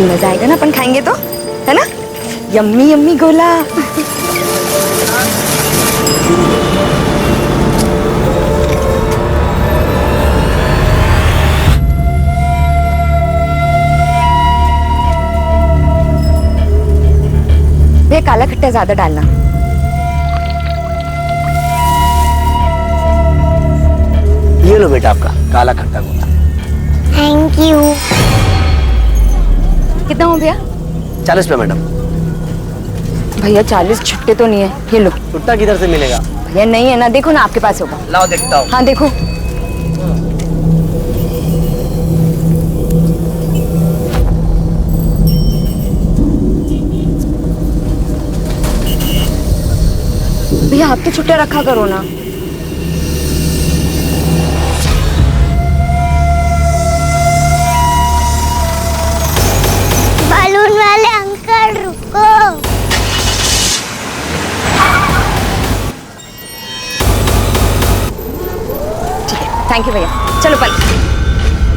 मजा आएगा ना अपन खाएंगे तो, है ना? यम्मी यम्मी गोला। भैया काला खट्टा ज्यादा डालना। ये लो बेटा आपका काला खट्टा गोला। Thank you. कितना हो भैया? 40 रुपये मैडम। भैया 40 छुट्टे तो नहीं है, ये लो। छुट्टा किधर से मिलेगा? भैया नहीं है ना, देखो ना आपके पास होगा। लाओ देखता हूँ। हाँ देखो। भैया आप तो छुट्टा रखा करो ना। बलून वाले अंकल रुको। ठीक है, थैंक यू भैया। चलो पलक।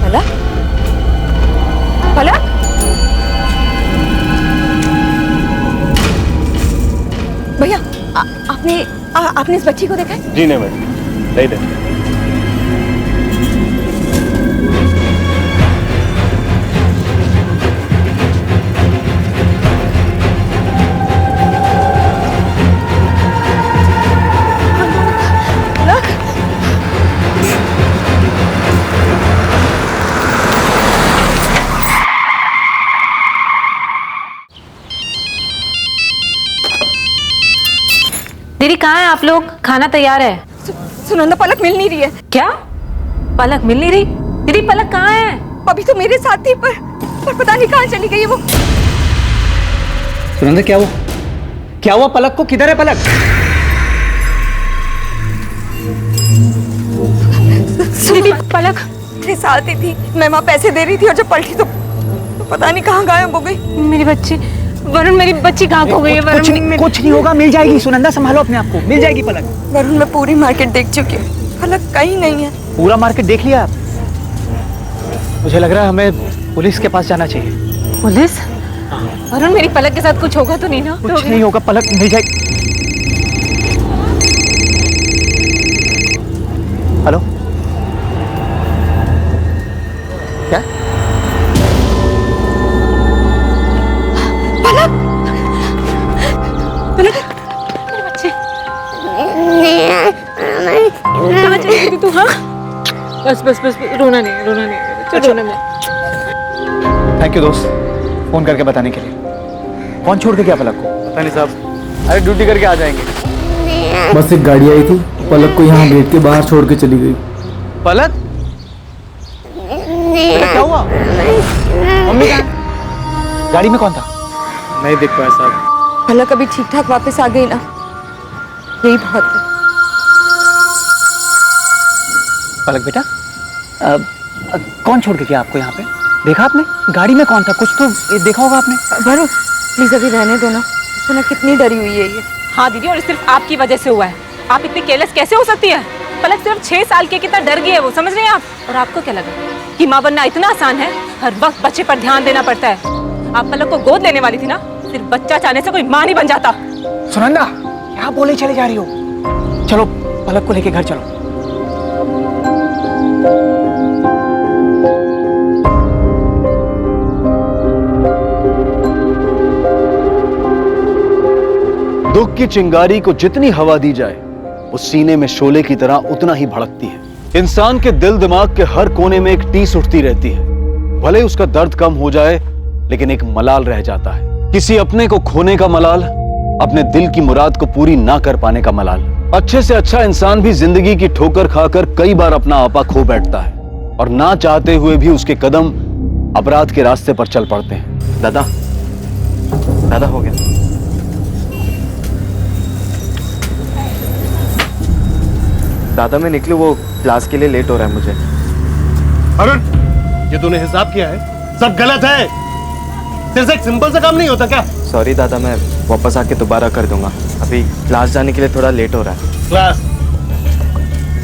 पलक पलक। भैया आपने इस बच्ची को देखा है? जी नहीं मैडम, नहीं देखा। दीदी कहाँ हैं आप लोग? खाना तैयार है। सुनंदा पलक मिल नहीं रही है। क्या? पलक मिल नहीं रही? दीदी पलक कहाँ है? अभी तो मेरे साथ थी पर पता नहीं कहाँ चली गई है वो। सुनंदा क्या हुआ पलक को? किधर है पलक? दीदी पलक मेरे साथ ही थी, मैं वहाँ पैसे दे रही थी और जब पलटी तो पता नहीं कहाँ गायब हो गई। मेरी बच्ची वरुण, मेरी बच्ची कहाँ खो गई है? वरुण कुछ नहीं होगा, मिल जाएगी। सुनंदा संभालो अपने आप को, मिल जाएगी पलक। वरुण मैं पूरी मार्केट देख चुकी हूँ, पलक कहीं नहीं है। पूरा मार्केट देख लिया आप? मुझे लग रहा है हमें पुलिस के पास जाना चाहिए। पुलिस? वरुण मेरी पलक के साथ कुछ होगा तो नहीं ना? कुछ नहीं होगा, पलक मिल जाएगी। हेलो, क्या? कहाँ चली गई तू? हाँ बस बस बस, रोना नहीं चल, रोना नहीं। थैंक यू दोस्त, फोन करके बताने के लिए। कौन छोड़ के गया पलक को? पता नहीं साहब, अरे ड्यूटी करके आ जाएंगे। बस एक गाड़ी आई थी, पलक को यहाँ गेट के बाहर छोड़ के चली गई। पलक क्या हुआ? मम्मी कहाँ? गाड़ी में कौन था? नहीं देख पाया साहब। पलक अभी ठीक ठाक वापस आ गई ना, यही बहुत है। पलक बेटा, कौन छोड़ के गया आपको यहाँ पे? देखा आपने? गाड़ी में कौन था? कुछ तो देखा होगा आपने। वरुण प्लीज अभी रहने दो ना, सुना कितनी डरी हुई है ये। हाँ दीदी, और सिर्फ आपकी वजह से हुआ है। आप इतनी केयरलेस कैसे हो सकती है? पलक सिर्फ 6 साल की, कितना डर गई है वो, समझ रहे हैं आप? और आपको क्या लगा कि माँ बनना इतना आसान है? हर वक्त बच्चे पर ध्यान देना पड़ता है। आप पलक को गोद लेने वाली थी ना, सिर्फ बच्चा चाहने से कोई माँ नहीं बन जाता। सुनंदा क्या बोले चले जा रही हो? चलो पलक को लेके घर चलो। दुख की चिंगारी को जितनी हवा दी जाए वो सीने में शोले की तरह उतना ही भड़कती है। इंसान के दिल दिमाग के हर कोने में एक टीस उठती रहती है। भले उसका दर्द कम हो जाए लेकिन एक मलाल रह जाता है। किसी अपने को खोने का मलाल, अपने दिल की मुराद को पूरी ना कर पाने का मलाल। अच्छे से अच्छा इंसान भी जिंदगी की ठोकर खाकर कई बार अपना आपा खो बैठता है और ना चाहते हुए भी उसके कदम अपराध के रास्ते पर चल पड़ते हैं। दादा हो गया। दादा मैं निकलूं, वो क्लास के लिए लेट हो रहा है मुझे। अरुण, ये तूने हिसाब किया है? सब गलत है। तेरे से एक सिंपल सा काम नहीं होता क्या? सॉरी दादा, मैं वापस आके दोबारा कर दूंगा। अभी क्लास जाने के लिए थोड़ा लेट हो रहा है। क्लास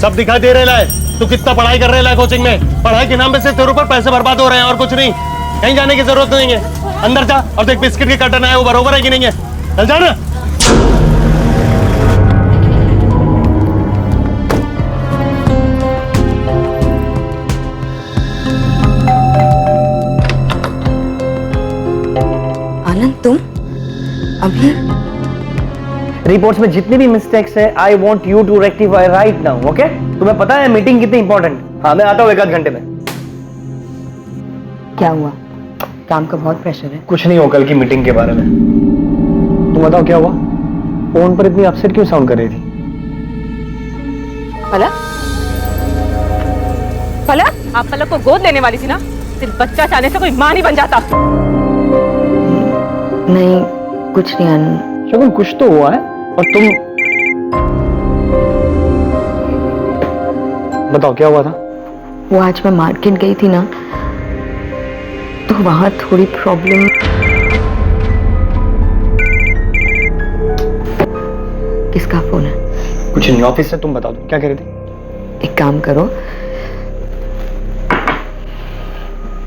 सब दिखाई दे रहा है। तू कितना पढ़ाई कर रहा है कोचिंग में? पढ़ाई के नाम पे सिर्फ तेरे ऊपर पैसे बर्बाद हो रहे हैं और कुछ नहीं। कहीं जाने की जरूरत नहीं है। अंदर जा और देख बिस्किट के कर्टन आए वो बरोबर है कि नहीं है। चल जा ना। आनंद तुम अभी रिपोर्ट्स में जितनी भी मिस्टेक्स है I want you to rectify right now, okay? तुम्हें पता है मीटिंग कितनी इंपॉर्टेंट। हाँ मैं आता हूँ 1 आध घंटे में। क्या हुआ? काम का बहुत प्रेशर है। कुछ नहीं हो कल की मीटिंग के बारे में। तुम बताओ क्या हुआ? फोन पर इतनी अपसेट क्यों साउंड कर रही थी? पलक, पलक, आप पलक को गोद लेने वाली थी ना? सिर्फ बच्चा चाहने से कोई मां नहीं बन जाता। नहीं कुछ नहीं आनंद। शगुन कुछ तो हुआ है और तुम बताओ क्या हुआ था? वो आज मैं मार्केट गई थी ना तो वहां थोड़ी प्रॉब्लम। किसका फोन है? कुछ नहीं, ऑफिस से। तुम बताओ तुम क्या कह रही थी? एक काम करो,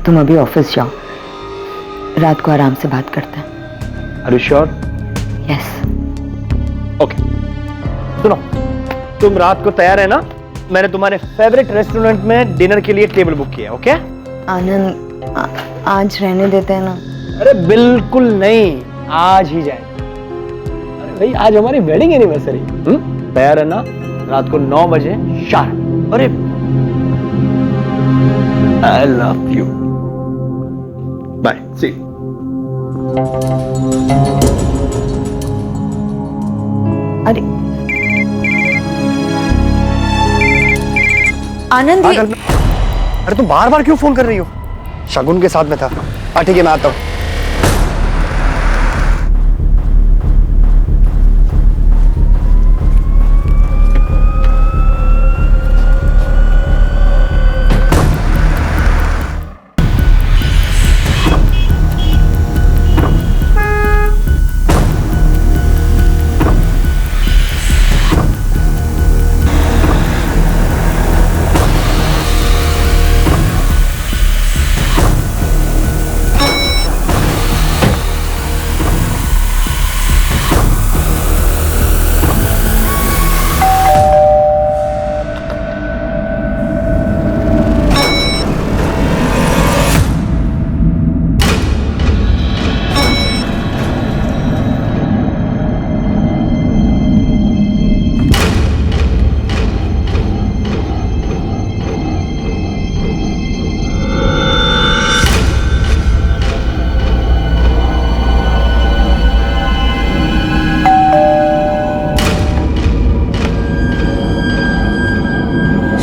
तुम अभी ऑफिस जाओ, रात को आराम से बात करते हैं। Are you sure? Yes. Okay सुनो, तुम रात को तैयार है ना? मैंने तुम्हारे फेवरेट रेस्टोरेंट में डिनर के लिए टेबल बुक किया, ओके? आनंद आज रहने देते हैं ना? अरे बिल्कुल नहीं, आज ही जाए। अरे भाई आज हमारी वेडिंग एनिवर्सरी। तैयार है ना? रात को 9 बजे शार्प। अरे आई लव यू। बाय, सी। अरे आनंद ये... अरे तुम बार बार क्यों फोन कर रही हो? शगुन के साथ में था। ठीक है मैं आता हूँ।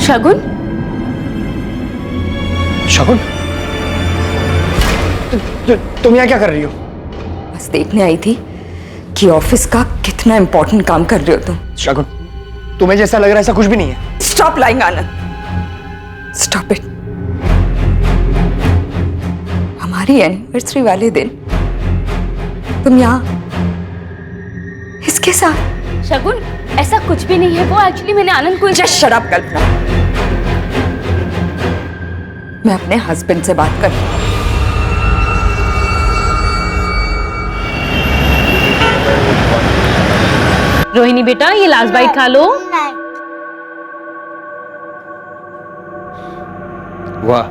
शगुन, शगुन तुम यहाँ क्या कर रही हो? बस देखने आई थी कि ऑफिस का कितना इंपॉर्टेंट काम कर रहे हो तुम। शगुन तुम्हें जैसा लग रहा है ऐसा कुछ भी नहीं है। Stop lying Anand, stop it. हमारी एनिवर्सरी वाले दिन तुम यहाँ इसके साथ। शगुन ऐसा कुछ भी नहीं है, वो एक्चुअली मैंने आनंद को जस्ट शट अप कल्पना। मैं अपने हस्बैंड से बात कर रही हूँ। रोहिणी बेटा ये लास्ट बाइट खा लो। वाह,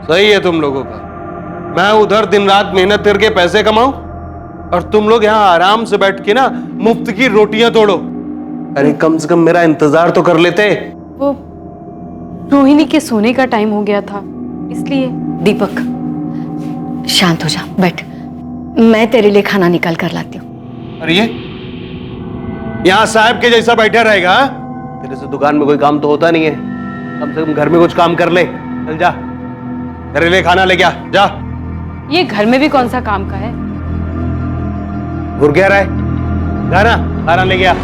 सही है तुम लोगों का। मैं उधर दिन रात मेहनत करके पैसे कमाऊं और तुम लोग यहाँ आराम से बैठ के ना मुफ्त की रोटियां तोड़ो। अरे कम से कम मेरा इंतजार तो कर लेते। वो रोहिणी के सोने का टाइम हो गया था इसलिए। दीपक शांत हो जा, बैठ, मैं तेरे लिए खाना निकाल कर लाती हूँ। अरे ये यहाँ साहब के जैसा बैठा रहेगा? तेरे से दुकान में कोई काम तो होता नहीं है, कम से कम घर में कुछ काम कर ले। चल जा, तेरे लिए खाना लेके आ जा। ये घर में भी कौन सा काम का है? घुर गया रहा है, जा ना खाना लेके आ।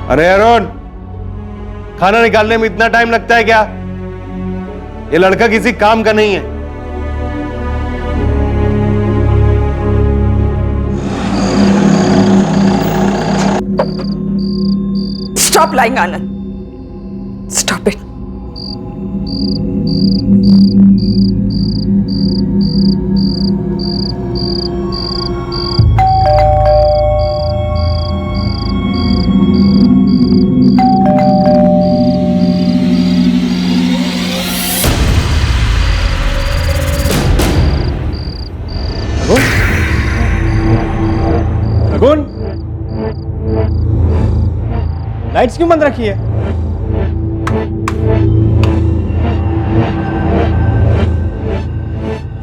अरे अरुण, खाना निकालने में इतना टाइम लगता है क्या? ये लड़का किसी काम का नहीं है। Stop lying, Anand. Stop it. Shagun, lights क्यों बंद रखी है?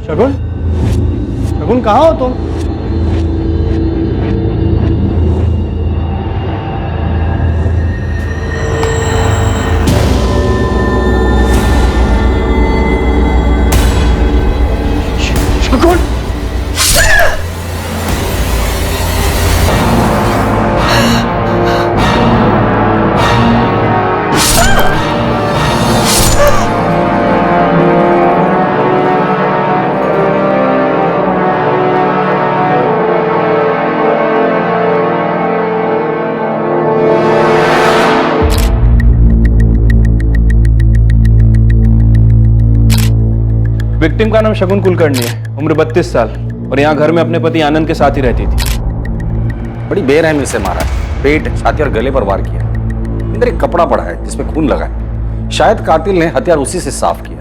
शगुन, शगुन कहाँ हो तुम? शगुन, विक्टिम का नाम शगुन कुलकर्णी है, उम्र 32 साल, और यहाँ घर में अपने पति आनंद के साथ ही रहती थी। बड़ी बेरहमी से मारा है, पेट, छाती और गले पर वार किया। इधर एक कपड़ा पड़ा है जिसमें खून लगा है। शायद कातिल ने हथियार उसी से साफ किया।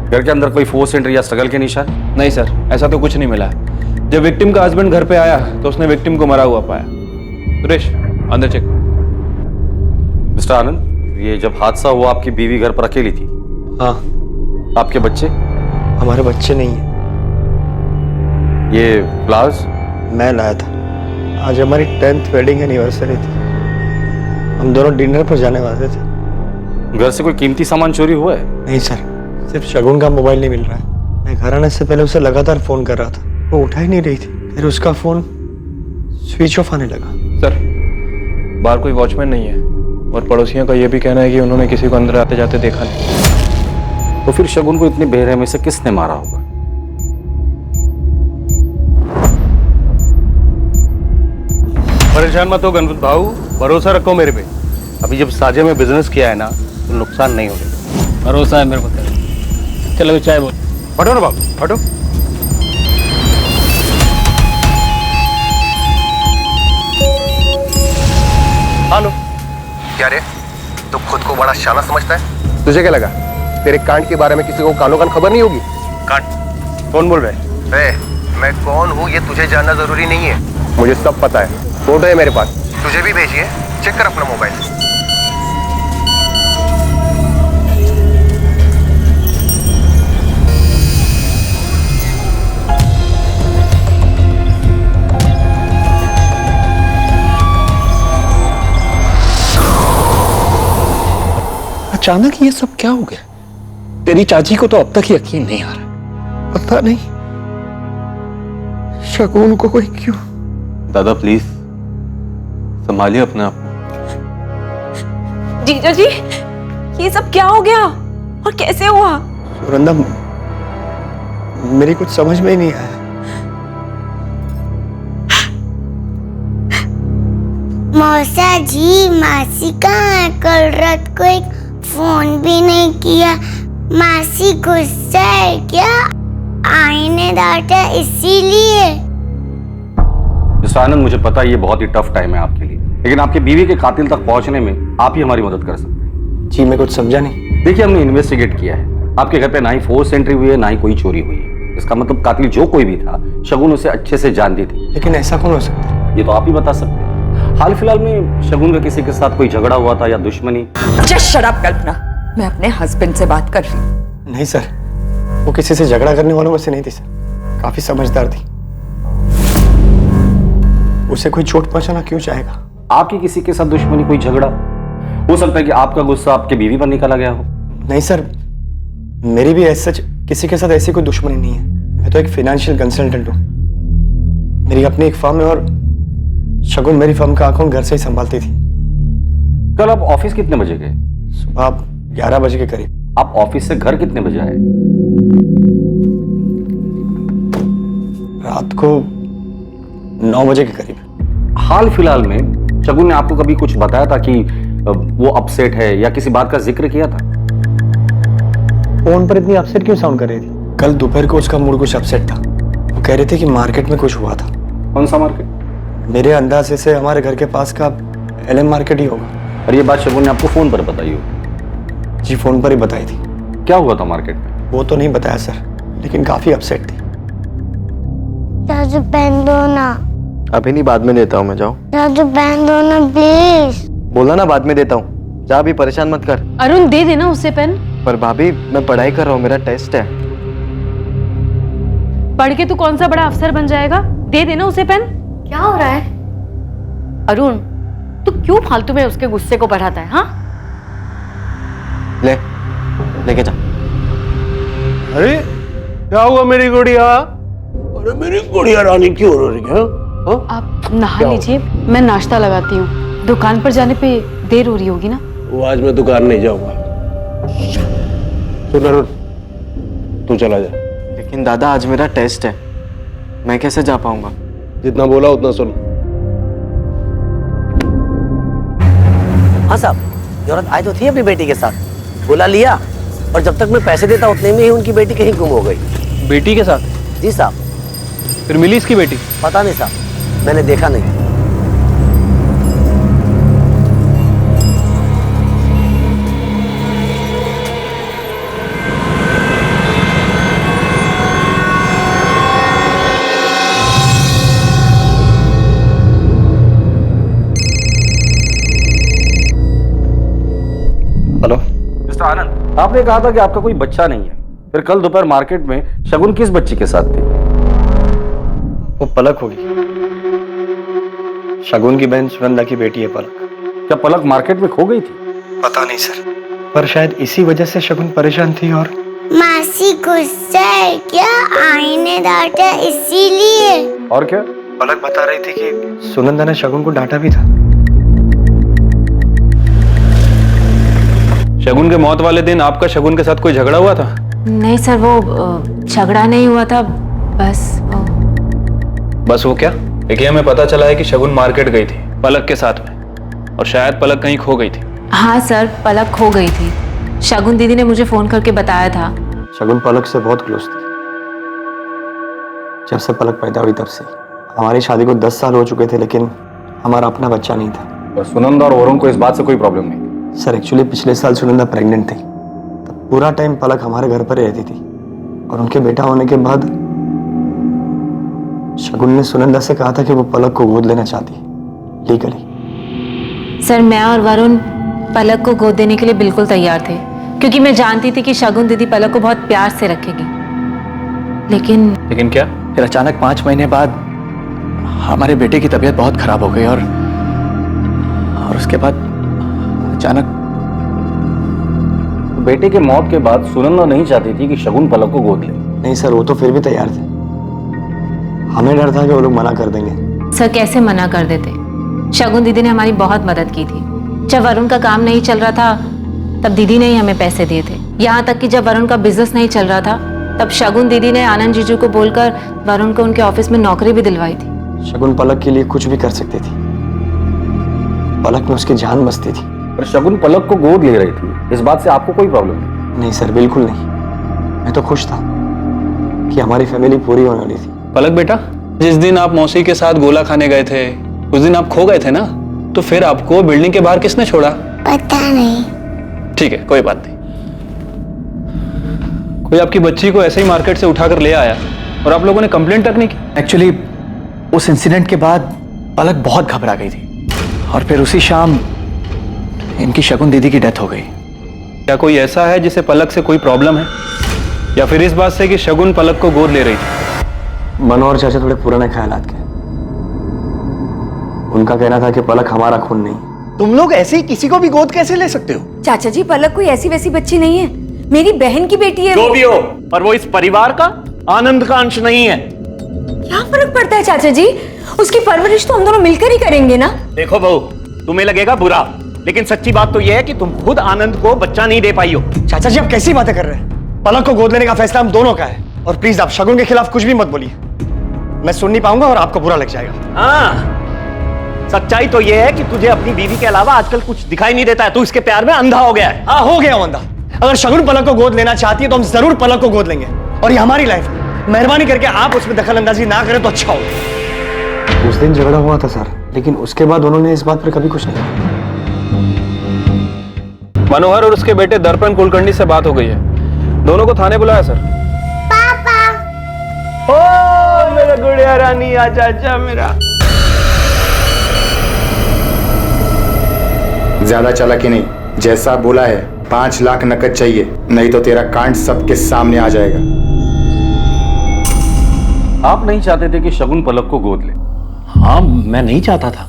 घर के अंदर कोई फोर्स एंट्री या स्ट्रगल के निशान? नहीं सर, ऐसा तो कुछ नहीं मिला। जब विक्टिम का हस्बैंड घर पे आया तो उसने विक्टिम को मरा हुआ पाया। सुरेश, अंदर चेक। मिस्टर आनंद, ये जब हादसा हुआ आपकी बीवी घर पर अकेली थी? हाँ। आपके बच्चे? हमारे बच्चे नहीं हैं। ये फ्लावर्स मैं लाया था। आज हमारी 10th वेडिंग एनिवर्सरी थी। हम दोनों डिनर पर जाने वाले थे। घर से कोई कीमती सामान चोरी हुआ है? नहीं सर, सिर्फ शगुन का मोबाइल नहीं मिल रहा है। मैं घर आने से पहले उसे लगातार फोन कर रहा था, वो उठा ही नहीं रही थी। फिर उसका फोन स्विच ऑफ आने लगा। सर, बाहर कोई वॉचमैन नहीं है और पड़ोसियों का यह भी कहना है कि उन्होंने किसी को अंदर आते जाते देखा नहीं। तो फिर शगुन को इतनी बेरहमी से किसने मारा होगा? परेशान मत हो गणपत भाऊ, भरोसा रखो मेरे पे। अभी जब साझे में बिजनेस किया है ना तो नुकसान नहीं होगा। भरोसा है मेरे को तेरे। चलो चाय बोल। हटो ना बाबू, हटो। हेलो। क्या रे, तू खुद को बड़ा शाना समझता है? तुझे क्या लगा तेरे कांड के बारे में किसी को कानो कान खबर नहीं होगी? कांड? कौन बोल रहा है? मैं कौन हूँ ये तुझे जानना जरूरी नहीं है, मुझे सब पता है। फोटो है मेरे पास, तुझे भी भेजिए, चेक कर अपना मोबाइल। अचानक ये सब क्या हो गया? तेरी चाची को तो अब तक यकीन नहीं आ रहा। पता नहीं शगुन को कोई क्यों। दादा प्लीज संभालिए अपने आप। जीजा जी, ये सब क्या हो गया और कैसे हुआ? सुरंदा, मेरी कुछ समझ में ही नहीं आया। मौसा जी, मासी कहाँ है? कल रात को एक फोन भी नहीं किया। मासी गुस्सा है क्या? आई ने डांटा इसीलिए? मिस्टर आनंद, मुझे पता है ये बहुत ही टफ टाइम है आपके लिए, लेकिन आपके बीवी के कातिल तक पहुंचने में आप ही हमारी मदद कर सकते हैं। जी, मैं कुछ समझा नहीं। देखिए, हमने इन्वेस्टिगेट किया है। आपके घर पे ना ही फोर्स एंट्री हुई है, ना ही कोई चोरी हुई है। इसका मतलब कातिल जो कोई भी था, शगुन उसे अच्छे से जानती थी। लेकिन ऐसा कौन हो सकता है? ये तो आप ही बता सकते हैं। हाल फिलहाल में शगुन का किसी के साथ कोई झगड़ा हुआ था या दुश्मनी? Just shut up, कल्पना। मैं अपने हस्बैंड से बात कर रही हूँ। नहीं सर, वो किसी से झगड़ा करने वालों में से नहीं थी सर। काफी समझदार थी। उसे कोई चोट पहुंचाना क्यों चाहेगा? आपकी किसी के साथ दुश्मनी, कोई झगड़ा? हो सकता है कि आपका गुस्सा आपके बीवी पर निकाला गया हो। नहीं सर, मेरी भी ऐसा किसी के साथ ऐसी कोई दुश्मनी नहीं है। मैं तो एक फाइनेंशियल कंसल्टेंट हूँ। मेरी अपनी एक फर्म है और शगुन मेरी फर्म का अकाउंट घर से ही संभालती थी। कल आप ऑफिस कितने बजे गए? सुबह 11 बजे के करीब। आप ऑफिस से घर कितने बजे आए? रात को 9 बजे के करीब। हाल फिलहाल में शगुन ने आपको कभी कुछ बताया था कि वो अपसेट है या किसी बात का जिक्र किया था? फोन पर इतनी अपसेट क्यों साउंड कर रही थी? कल दोपहर को उसका मूड कुछ अपसेट था। वो कह रहे थे कि मार्केट में कुछ हुआ था। कौन सा मार्केट? मेरे अंदाजे से हमारे घर के पास का LM मार्केट ही होगा। और ये बात शगुन ने आपको फोन पर बताई हो? जी फोन पर ही बताई थी। क्या हुआ था मार्केट में? वो तो नहीं बताया सर, लेकिन काफी अपसेट थी। चाचू पेन दो ना। अभी नहीं, बाद में देता हूँ मैं। जाओ। चाचू पेन दो ना प्लीज। बोला ना बाद में देता हूँ। जा, अभी परेशान मत कर। अरुण दे देना उसे पेन। पर भाभी मैं पढ़ाई कर रहा हूँ, मेरा टेस्ट है। पढ़ के तू कौन सा बड़ा अफसर बन जाएगा? दे देना उसे पेन। क्या हो रहा है अरुण? तू क्यों फालतू में उसके गुस्से को बढ़ाता है? हाँ लेके जा। अरे क्या हुआ मेरी गुड़िया? अरे मेरी गुड़िया रानी क्यों रो रही है? आप नहा लीजिए, मैं नाश्ता लगाती हूँ। दुकान पर जाने पे देर हो रही होगी ना? वो आज मैं दुकान नहीं जाऊंगा। सुन अरुण, तू चला जा। लेकिन दादा आज मेरा टेस्ट है, मैं कैसे जा पाऊंगा? जितना बोला उतना सुन। हाँ साहब, जरूरत आई तो थी अपनी बेटी के साथ, बुला लिया और जब तक मैं पैसे देता उतने में ही उनकी बेटी कहीं गुम हो गई। बेटी के साथ? जी साहब। फिर मिली इसकी बेटी? पता नहीं साहब, मैंने देखा नहीं। हेलो मिस्टर आनंद, आपने कहा था कि आपका कोई बच्चा नहीं है, फिर कल दोपहर मार्केट में शगुन किस बच्ची के साथ थी? वो पलक होगी। शगुन की बहन सुनंदा की बेटी है पलक। क्या पलक मार्केट में खो गई थी? पता नहीं सर, पर शायद इसी वजह से शगुन परेशान थी। और मासी गुस्सा है क्या? आईने डांटा इसीलिए। और क्या? पलक बता रही थी कि सुनंदा ने शगुन को डांटा भी था। शगुन के मौत वाले दिन आपका शगुन के साथ कोई झगड़ा हुआ था? नहीं सर, वो झगड़ा नहीं हुआ था, बस वो क्या? देखिए, हमें पता चला है कि शगुन मार्केट गई थी पलक के साथ में, और शायद पलक कहीं खो गई थी। हाँ सर, पलक खो गई थी। शगुन दीदी ने मुझे फोन करके बताया था। शगुन पलक से बहुत क्लोज थी। जब से पलक पैदा हुई तब से। हमारी शादी को 10 साल हो चुके थे, लेकिन हमारा अपना बच्चा नहीं था। और सुनंदा और वरुण को इस बात से कोई प्रॉब्लम नहीं? सर एक्चुअली पिछले साल सुनंदा प्रेग्नेंट थी, तब पूरा टाइम पलक हमारे घर पर ही रहती थी। और उनके बेटा होने के बाद शगुन ने सुनंदा से कहा था कि वो पलक को गोद लेना चाहती है लीगली। सर मैं और वरुण पलक को गोद देने के लिए बिल्कुल तैयार थे, क्योंकि मैं जानती थी कि शगुन दीदी पलक को बहुत प्यार से रखेगी। लेकिन क्या? फिर अचानक 5 महीने बाद हमारे बेटे की तबीयत बहुत खराब हो गई और उसके बाद अचानक बेटे के मौत के बाद सुनंदा नहीं चाहती थी कि शगुन पलक को गोद ले। नहीं सर, वो तो फिर भी तैयार थे। हमें डर था कि वो लोग मना कर देंगे। सर कैसे मना कर देते? शगुन दीदी ने हमारी बहुत मदद की थी। जब वरुण का काम नहीं चल रहा था तब दीदी ने ही हमें पैसे दिए थे। यहाँ तक कि जब वरुण का बिजनेस नहीं चल रहा था तब शगुन दीदी ने आनंद जीजू को बोलकर वरुण को उनके ऑफिस में नौकरी भी दिलवाई थी। शगुन पलक के लिए कुछ भी कर सकती थी। पलक में उसकी जान बसती थी। पर शगुन पलक को गोद ले रही थी, इस बात से आपको कोई प्रॉब्लम नहीं? नहीं सर, बिल्कुल नहीं। मैं तो खुश था कि हमारी फैमिली पूरी होने वाली थी। पलक बेटा, जिस दिन आप मौसी के साथ गोला खाने गए थे उस दिन आप खो गए थे ना, तो फिर आपको बिल्डिंग के बाहर किसने छोड़ा? पता नहीं। ठीक है, कोई बात नहीं। कोई आपकी बच्ची को ऐसे ही मार्केट से उठाकर ले आया और आप लोगों ने कंप्लेंट तक नहीं की? एक्चुअली उस इंसिडेंट के बाद पलक बहुत घबरा गई थी और फिर उसी शाम इनकी शगुन दीदी की डेथ हो गई। क्या कोई ऐसा है जिसे पलक से कोई प्रॉब्लम है, या फिर इस बात से कि शगुन पलक को गोद ले रही थी? मनोहर चाचा थोड़े पुराने ख्यालात के। उनका कहना था कि पलक हमारा खून नहीं। तुम लोग ऐसे ही किसी को भी गोद कैसे ले सकते हो? चाचा जी, पलक कोई ऐसी वैसी बच्ची नहीं है, मेरी बहन की बेटी है। जो भी हो, पर वो इस परिवार का, आनंद का अंश नहीं है। क्या फर्क पड़ता है चाचा जी? उसकी परवरिश तो हम दोनों मिलकर ही करेंगे ना। देखो बहू, तुम्हें लगेगा बुरा, लेकिन सच्ची बात तो यह है कि तुम खुद आनंद को बच्चा नहीं दे पाई हो। चाचा जी, आप कैसी बातें कर रहे हैं? पलक को गोद लेने का फैसला हम दोनों का है। और प्लीज आप शगुन के खिलाफ कुछ भी मत बोलिए, मैं सुन नहीं पाऊंगा और आपको बुरा लग जाएगा। हाँ, सच्चाई तो ये है कि तुझे अपनी बीवी के अलावा आजकल कुछ दिखाई नहीं देता है। तू इसके प्यार में अंधा हो गया है। हाँ, हो गया हूं अंधा। अगर शगुन पलक को गोद लेना चाहती है तो हम जरूर पलक को गोद लेंगे, और ये हमारी लाइफ है। मेहरबानी करके आप उसमें दखल अंदाजी ना करें तो अच्छा हो। उस दिन झगड़ा हुआ था सर, लेकिन उसके बाद उन्होंने इस बात पर कभी कुछ नहीं कहा। मनोहर और उसके बेटे दर्पण कुलकर्णी से बात हो गई है, दोनों को थाने बुलाया सर। ओ मेरा गुड़िया रानी, आजा आजा मेरा। ज्यादा चालाकी नहीं, जैसा बोला है 5 लाख नकद चाहिए, नहीं तो तेरा कांड सबके सामने आ जाएगा। आप नहीं चाहते थे कि शगुन पलक को गोद ले? हाँ, मैं नहीं चाहता था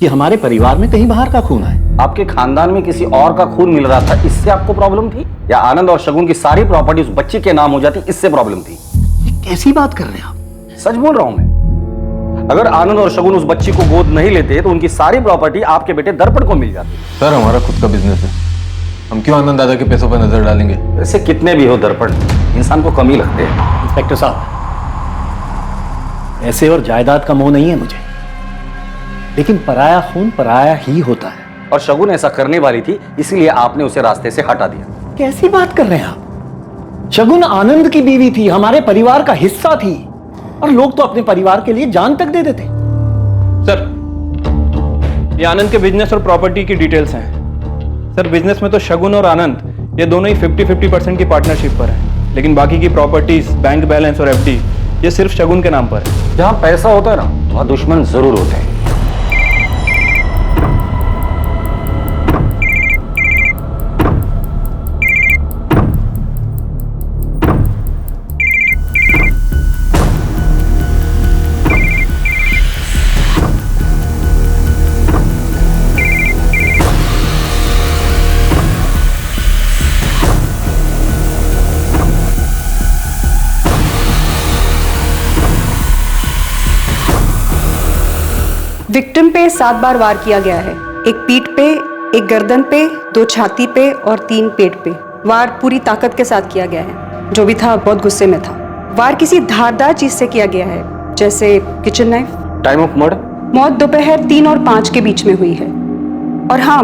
कि हमारे परिवार में कहीं बाहर का खून आए। आपके खानदान में किसी और का खून मिल रहा था, इससे आपको प्रॉब्लम थी? या आनंद और शगुन की सारी प्रॉपर्टी उस बच्ची के नाम हो जाती, इससे प्रॉब्लम थी? कैसी बात कर रहे हैं आप? सच बोल रहा हूं मैं। अगर आनंद और शगुन उस बच्ची को गोद नहीं लेते तो उनकी सारी प्रॉपर्टी आपके बेटे दर्पण को मिल जाती। सर, हमारा खुद का बिजनेस है, हम क्यों आनंद दादा के पैसों पर नजर डालेंगे? वैसे कितने भी हो दर्पण, इंसान को कम ही लगते हैं। इंस्पेक्टर साहब, ऐसे और जायदाद का मोह नहीं है मुझे, लेकिन पराया खून पराया ही होता है। और शगुन ऐसा करने वाली थी, इसीलिए आपने उसे रास्ते से हटा दिया। कैसी बात कर रहे हैं आप? शगुन आनंद की बीवी थी, हमारे परिवार का हिस्सा थी, और लोग तो अपने परिवार के लिए जान तक दे देते। सर, ये आनंद के बिजनेस और प्रॉपर्टी की डिटेल्स हैं। सर, बिजनेस में तो शगुन और आनंद ये दोनों ही 50-50% की पार्टनरशिप पर है, लेकिन बाकी की प्रॉपर्टीज, बैंक बैलेंस और एफडी ये सिर्फ शगुन के नाम पर है। जहां पैसा होता है ना, वहां दुश्मन जरूर होते हैं। विक्टिम पे 7 बार वार किया गया है। एक पीठ पे, एक गर्दन पे, 2 छाती पे और 3 पेट पे। वार पूरी ताकत के साथ किया गया है। जो भी था बहुत गुस्से में था। वार किसी धारदार चीज से किया गया है, जैसे kitchen knife. Time of murder? मौत दोपहर 3 और 5 के बीच में हुई है। और हाँ,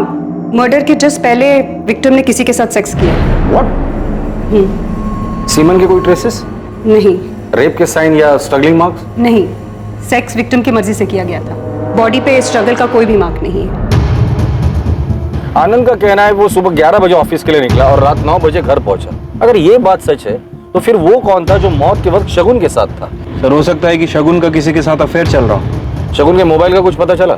मर्डर के जस्ट पहले विक्टिम ने किसी के साथ सेक्स किया। व्हाट? सीमन के कोई ट्रेसेस? नहीं। रेप के साइन या स्ट्रगलिंग मार्क्स? नहीं, सेक्स विक्टिम की मर्जी से किया गया था। बॉडी पे स्ट्रगल का कोई भी मार्क नहीं है। आनंद का कहना है वो सुबह 11 बजे ऑफिस के लिए निकला और रात 9 बजे घर पहुंचा। अगर ये बात सच है तो फिर वो कौन था जो मौत के वक्त शगुन के साथ था? सर, हो सकता है कि शगुन का किसी के साथ अफेयर चल रहा हो। शगुन के मोबाइल का कुछ पता चला?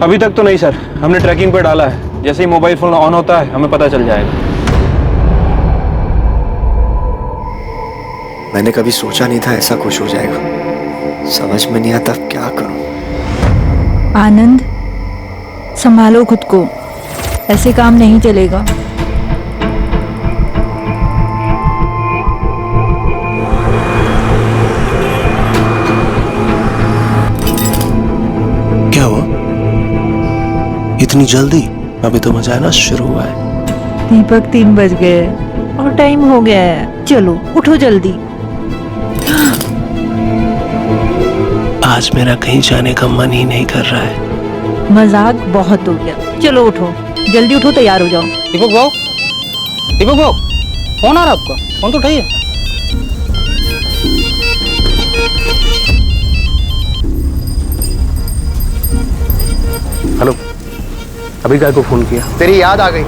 अभी तक तो नहीं सर, हमने ट्रैकिंग पे डाला है। जैसे ही मोबाइल फोन ऑन होता है हमें पता चल जाएगा। मैंने कभी सोचा नहीं था ऐसा कुछ हो जाएगा। समझ में नहीं आता क्या करूं। आनंद, संभालो खुद को, ऐसे काम नहीं चलेगा। क्या हुआ? इतनी जल्दी? अभी तो मजा आना शुरू हुआ है। दीपक 3 बज गए और टाइम हो गया है। चलो उठो जल्दी। आज मेरा कहीं जाने का मन ही नहीं कर रहा है। मजाक बहुत हो गया, चलो उठो, जल्दी उठो, तैयार हो जाओ। दीपक भाव, दीपक भाव, फोन आ रहा है आपका? फोन तो उठाइए। हेलो, अभी काय को फोन किया? तेरी याद आ गई,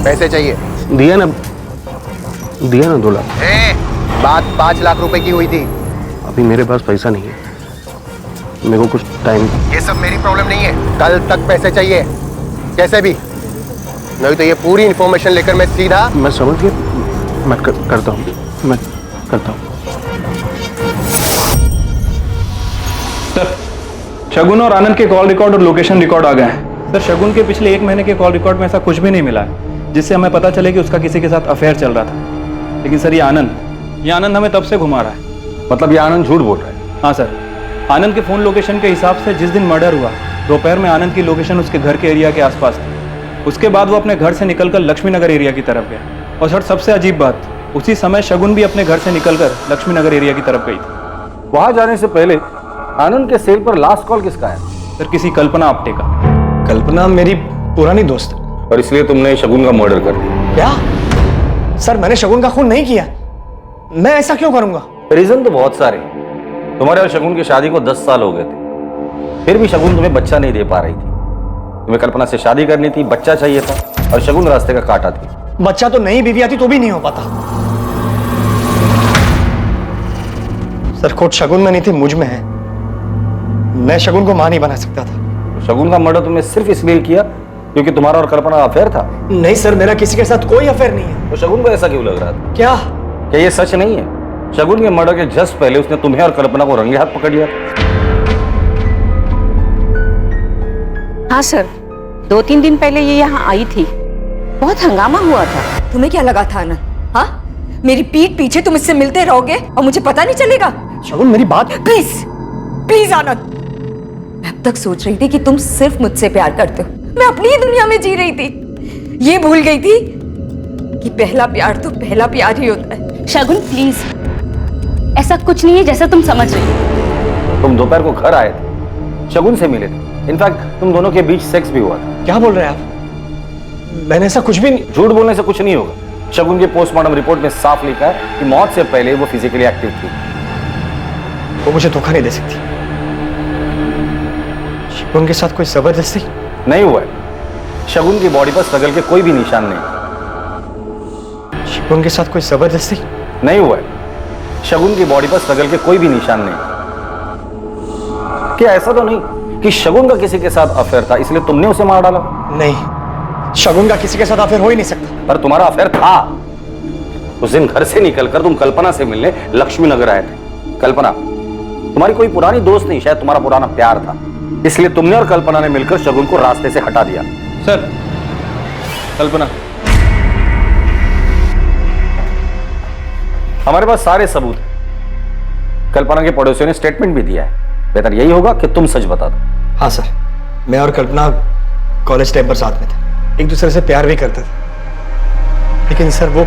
पैसे चाहिए। दिया ना 2 लाख। बात 5 लाख रुपए की हुई थी। अभी मेरे पास पैसा नहीं है, मेरे को कुछ टाइम। ये सब मेरी प्रॉब्लम नहीं है, कल तक पैसे चाहिए कैसे भी, नहीं तो ये पूरी इंफॉर्मेशन लेकर मैं सीधा। मैं समझ गया, मैं करता हूँ, मैं करता हूँ। सर, शगुन और आनंद के कॉल रिकॉर्ड और लोकेशन रिकॉर्ड आ गए हैं। सर, शगुन के पिछले 1 महीने के कॉल रिकॉर्ड में ऐसा कुछ भी नहीं मिला है जिससे हमें पता चले कि उसका किसी के साथ अफेयर चल रहा था। लेकिन सर, ये आनंद हमें तब से घुमा रहा है। मतलब ये आनंद झूठ बोल रहा है? हाँ सर, आनंद के फोन लोकेशन के हिसाब से जिस दिन मर्डर हुआ दोपहर में आनंद की लोकेशन उसके घर के एरिया के आसपास थी। उसके बाद वो अपने घर से निकलकर लक्ष्मी नगर एरिया की तरफ गया। और सर, सबसे अजीब बात, उसी समय शगुन भी अपने घर से निकलकर लक्ष्मी नगर एरिया की तरफ गई थी। वहां जाने से पहले आनंद के सेल पर लास्ट कॉल किसका है? सर किसी कल्पना आप्टे का। कल्पना मेरी पुरानी दोस्त है। और इसलिए तुमने शगुन का मर्डर कर दिया। क्या सर, मैंने शगुन का खून नहीं किया। मैं ऐसा क्यों करूंगा? रीजन तो बहुत सारे हैं। तुम्हारे और शगुन की शादी को 10 साल हो गए थे, फिर भी शगुन तुम्हें बच्चा नहीं दे पा रही थी। तुम्हें कल्पना से शादी करनी थी, बच्चा चाहिए था, और शगुन रास्ते का कांटा थी। बच्चा तो नहीं, बीवी आती तो भी नहीं हो पाता। सर खोट शगुन में नहीं थी, मुझ में है। मैं शगुन को मां नहीं बना सकता था। शगुन का मर्डर तुमने सिर्फ इसलिए किया क्योंकि तुम्हारा और कल्पना अफेयर था? नहीं सर, मेरा किसी के साथ कोई अफेयर नहीं है। तो शगुन को ऐसा क्यों लग रहा था? क्या ये सच नहीं है? शगुन के मर्डर के जस्ट पहले उसने तुम्हें और कल्पना को रंगे हाथ पकड़ लिया। हाँ सर, 2-3 दिन पहले ये यहाँ आई थी, बहुत हंगामा हुआ था। तुम्हें क्या लगा था आनंद? हाँ, मेरी पीठ पीछे तुम इससे मिलते रहोगे और मुझे पता नहीं चलेगा? शगुन मेरी बात। प्लीज प्लीज आनंद, मैं अब तक सोच रही थी कि तुम सिर्फ मुझसे प्यार करते हो। मैं अपनी ही दुनिया में जी रही थी, ये भूल गई थी कि पहला प्यार तो पहला प्यार ही होता है। शगुन प्लीज, ऐसा कुछ नहीं है जैसा तुम समझ रही हो। तुम दोपहर को घर आए थे, शगुन से मिले थे, इनफैक्ट तुम दोनों के बीच सेक्स भी हुआ था। क्या बोल रहे हैं आप? मैंने ऐसा कुछ भी नहीं। झूठ बोलने से कुछ नहीं होगा। शगुन के पोस्टमार्टम रिपोर्ट में साफ लिखा है कि मौत से पहले वो फिजिकली एक्टिव थी। वो मुझे धोखा नहीं दे सकती। शगुन के साथ कोई जबरदस्ती नहीं हुआ है। शगुन की बॉडी पर स्ट्रगल के कोई भी निशान नहीं। शगुन के साथ कोई जबरदस्ती नहीं हुआ है। शगुन की बॉडी पर स्ट्रगल के कोई भी निशान नहीं। क्या ऐसा तो नहीं कि शगुन का किसी के साथ अफेयर था इसलिए तुमने उसे मार डाला? नहीं, शगुन का किसी के साथ अफेयर हो ही नहीं सकता। पर तुम्हारा अफेयर था। उस दिन घर से निकलकर तुम कल्पना से मिलने लक्ष्मी नगर आए थे। कल्पना तुम्हारी कोई पुरानी दोस्त नहीं, शायद तुम्हारा पुराना प्यार था, इसलिए तुमने और कल्पना ने मिलकर शगुन को रास्ते से हटा दिया। सर कल्पना, हमारे पास सारे सबूत हैं। कल्पना के पड़ोसियों ने स्टेटमेंट भी दिया है। बेहतर यही होगा कि तुम सच बता दो। हाँ सर, मैं और कल्पना कॉलेज टाइम पर साथ में थे, एक दूसरे से प्यार भी करते थे। लेकिन सर वो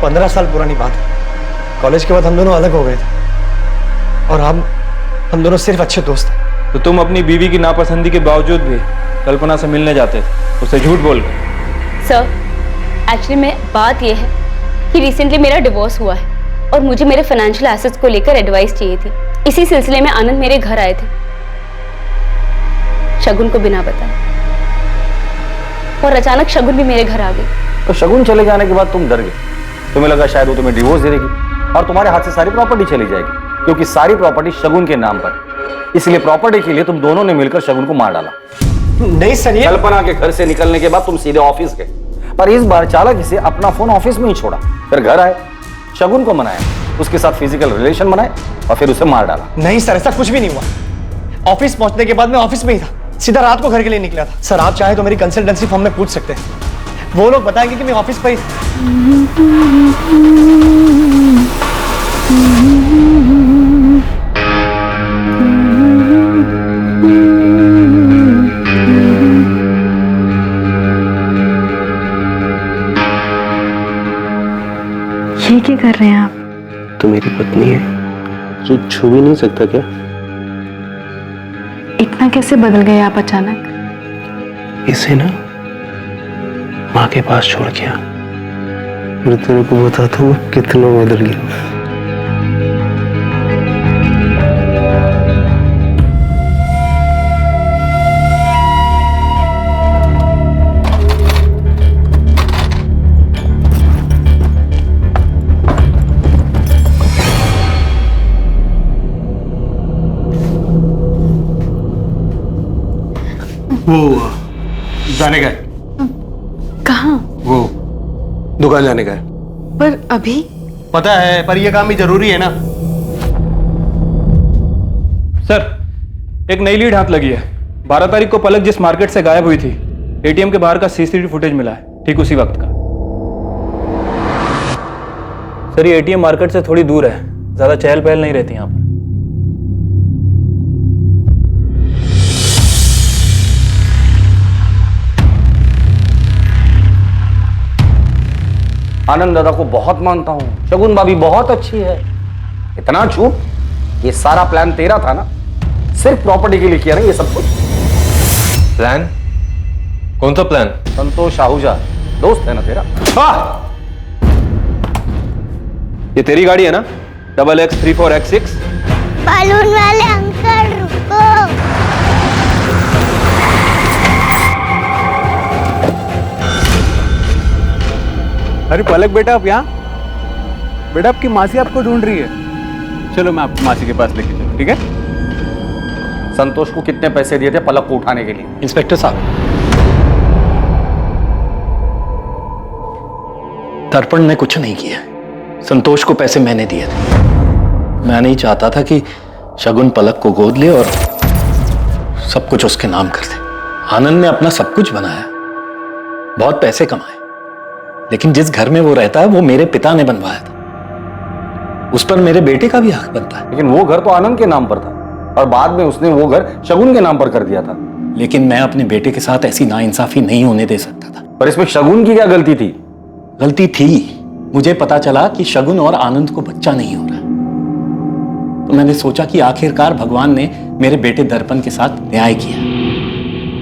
15 साल पुरानी बात है। कॉलेज के बाद हम दोनों अलग हो गए थे और हम दोनों सिर्फ अच्छे दोस्त थे। तो तुम अपनी बीवी की नापसंदी के बावजूद भी कल्पना से मिलने जाते थे, उसे झूठ बोलकर। सर एक्चुअली में बात यह है कि रिसेंटली मेरा डिवोर्स हुआ है और मुझे मेरे फाइनेंशियल एसेट्स को लेकर एडवाइस चाहिए थी। इसी सिलसिले में आनंद मेरे घर आए थे, शगुन को बिना बताए, और अचानक शगुन भी मेरे घर आ गई। तो शगुन चले जाने के बाद तुम डर गए। तुम्हें लगा शायद वो तुम्हें डिवोर्स दे देगी और तुम्हारे हाथ से सारी प्रॉपर्टी चली जाएगी, क्योंकि सारी प्रॉपर्टी शगुन के नाम पर। इसलिए प्रॉपर्टी के लिए तुम दोनों ने मिलकर शगुन को मार डाला। नहीं सर, ये कल्पना के घर से निकलने के बाद तुम सीधे ऑफिस गए, पर इस बार चालाकी से अपना फोन ऑफिस में ही छोड़ा। फिर घर आए, शगुन को मनाया, उसके साथ फिजिकल रिलेशन बनाए और फिर उसे मार डाला। नहीं सर, ऐसा कुछ भी नहीं हुआ। ऑफिस पहुंचने के बाद मैं ऑफिस में ही था, सीधा रात को घर के लिए निकला था। सर आप चाहे तो मेरी कंसल्टेंसी फर्म में पूछ सकते हैं, वो लोग बताएंगे कि मैं ऑफिस पर ही ये क्या कर रहे हैं आप? तो मेरी पत्नी है, तू छू भी नहीं सकता क्या? इतना कैसे बदल गए आप अचानक? इसे ना माँ के पास छोड़ गया, फिर तेरे को बताता हूँ कितना बदल गया। वो जाने का है। कहाँ? वो दुकान जाने का है। पर अभी? पता है, पर ये काम भी जरूरी है ना। सर एक नई लीड हाथ लगी है। 12 तारीख को पलक जिस मार्केट से गायब हुई थी, एटीएम के बाहर का सीसीटीवी फुटेज मिला है, ठीक उसी वक्त का। सर ये एटीएम मार्केट से थोड़ी दूर है, ज्यादा चहल पहल नहीं रहती यहाँ पर। आनंद दादा को बहुत मानता हूं, शगुन भाभी बहुत अच्छी है। इतना झूठ, ये सारा प्लान तेरा था ना? सिर्फ प्रॉपर्टी के लिए किया ना ये सब कुछ? प्लान? कौन सा प्लान? संतोष आहूजा दोस्त है ना तेरा? ये तेरी गाड़ी है ना? XX34X6? बलून वाले अंकल रुको। अरे पलक बेटा, आप यहाँ? बेटा आपकी मासी आपको ढूंढ रही है। चलो मैं आपको मासी के पास लेके चलूं, ठीक है? संतोष को कितने पैसे दिए थे पलक को उठाने के लिए? इंस्पेक्टर साहब, दर्पण ने कुछ नहीं किया। संतोष को पैसे मैंने दिए थे। मैं नहीं चाहता था कि शगुन पलक को गोद ले और सब कुछ उसके नाम कर दे। आनंद ने अपना सब कुछ बनाया, बहुत पैसे कमाए, लेकिन जिस घर में वो रहता है वो मेरे पिता ने बनवाया था। उस पर मेरे बेटे का भी हक बनता है। लेकिन वो घर तो आनंद के नाम पर था और बाद में उसने वो घर शगुन के नाम पर कर दिया था। लेकिन मैं अपने बेटे के साथ ऐसी नाइंसाफी नहीं होने दे सकता था। पर इसमें शगुन की क्या गलती थी? गलती थी। मुझे पता चला कि शगुन और आनंद को बच्चा नहीं हो रहा, तो मैंने सोचा कि आखिरकार भगवान ने मेरे बेटे दर्पण के साथ न्याय किया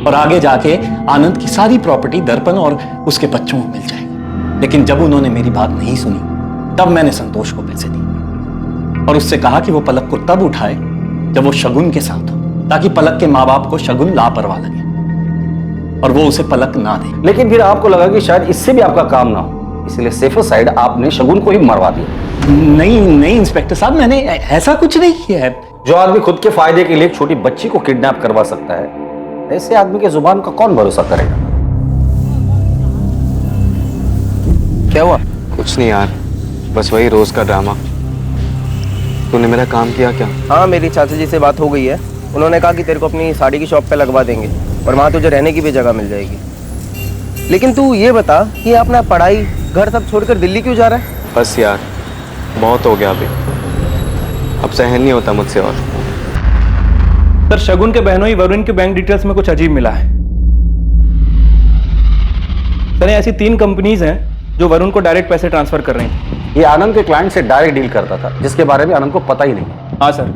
और आगे जाके आनंद की सारी प्रॉपर्टी दर्पण और उसके बच्चों को मिल जाएगी। लेकिन जब उन्होंने मेरी बात नहीं सुनी, तब मैंने संतोष को पैसे दिए और उससे कहा कि वो पलक को तब उठाए जब वो शगुन के साथ हो, ताकि पलक के माँ बाप को शगुन लापरवाह लगे और वो उसे पलक ना दे। लेकिन फिर आपको लगा कि शायद इससे भी आपका काम ना हो, इसलिए सेफर साइड आपने शगुन को ही मरवा दिया। नहीं इंस्पेक्टर साहब, मैंने ऐसा कुछ नहीं किया है। जो आदमी खुद के फायदे के लिए एक छोटी बच्ची को किडनैप करवा सकता है, ऐसे आदमी के जुबान का कौन भरोसा करेगा? क्या हुआ? कुछ नहीं यार, बस वही रोज का ड्रामा। तूने मेरा काम किया क्या? हाँ, मेरी चाचा जी से बात हो गई है। उन्होंने कहा कि तेरे को अपनी साड़ी की शॉप पे लगवा देंगे और वहाँ तुझे रहने की भी जगह मिल जाएगी। लेकिन तू ये बता कि अपना पढ़ाई घर सब छोड़कर दिल्ली क्यों जा रहा है? बस यार, बहुत हो गया अभी, अब सहन नहीं होता मुझसे और। सर, शगुन के बहनोई वरुण के बैंक डिटेल्स में कुछ अजीब मिला है। सर, ऐसी 3 कंपनीज हैं जो वरुण को डायरेक्ट पैसे ट्रांसफर कर रही थी। ये आनंद के क्लाइंट से डायरेक्ट डील करता था, जिसके बारे में आनंद को पता ही नहीं। हाँ सर,